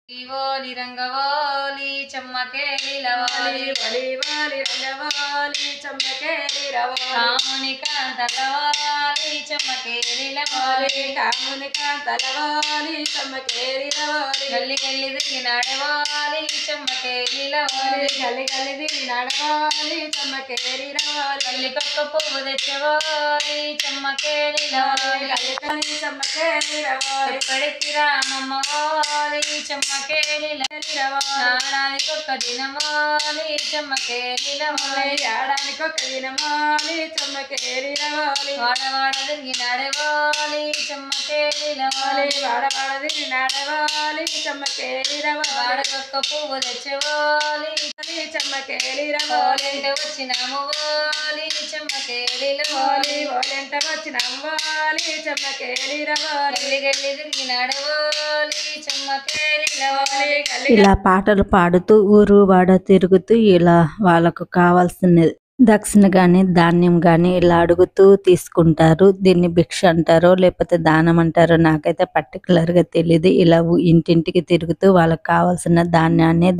వాలి రంగవాలి చెమ్మకే లీలవాలి వలివాలి రంగవాలి చెమ్మకే లీలవాలి కాముని కాంతలవాలి చెమ్మకే లీలవాలి కాముని కాంతలవాలి చెమ్మకే లీలవాలి గల్లి గల్లి తిరిగి నడవాలి చెమ్మకే లీలవాలి గల్లి గల్లి తిరిగి నడవాలి చెమ్మకే లీలవాలి గల్లికొక్క పువ్వు తెచ్చవాలి చెమ్మకే లీలవాలి గల్లి గల్లి చెమ్మకే లీలవాలి ఎప్పటికి రామమ్మ వాలి చెమ్మకే లీలవాలి ఒక్క దినమాలి చెమ్మకే లీలవాలి ఏడానికి ఒక దినమాలి చెమ్మకే లీలవాలి వాడవాడ తిరిగి నడవాలి చెమ్మకే లీలవాలి వాడవాడ తిరిగి నడవాలి చెమ్మకే లీలవాలి వాడకొక్క పువ్వు తెచ్చవాలి చెమ్మకే లీలవాలి వచ్చినాము వాలి చెమ్మకే లీలవాలి ఓలెంట వచ్చిన అమ్వాలి చెమ్మకే లీలవాలి గల్లి గల్లి తిరిగి నడవాలి చెమ్మకే లీలవాలి ఇలా పాటలు పాడుతూ ఊరు వాడ తిరుగుతూ ఇలా వాళ్ళకు కావాల్సిన దక్షిణ గాని ధాన్యం గాని ఇలా అడుగుతూ తీసుకుంటారు. దీన్ని భిక్ష అంటారో లేకపోతే దానం అంటారో నాకైతే పర్టికులర్ గా తెలియదు. ఇలా ఇంటింటికి తిరుగుతూ వాళ్ళకి కావాల్సిన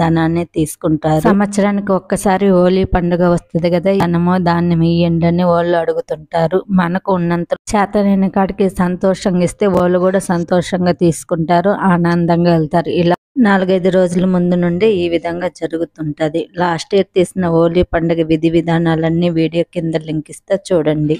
ధనాన్ని తీసుకుంటారు. సంవత్సరానికి ఒక్కసారి హోలీ పండుగ వస్తుంది కదా, ధనమో ధాన్యం ఇయ్యండి అని వాళ్ళు అడుగుతుంటారు. మనకు ఉన్నంత చేతనైన కాడికి సంతోషంగా ఇస్తే వాళ్ళు కూడా సంతోషంగా తీసుకుంటారు, ఆనందంగా వెళ్తారు. ఇలా 4-5 రోజుల ముందు నుండి ఈ విధంగా జరుగుతుంటది. లాస్ట్ ఇయర్ తీసిన హోలీ పండుగ విధి విధానాలన్నీ వీడియో కింద లింక్ ఇస్తా చూడండి.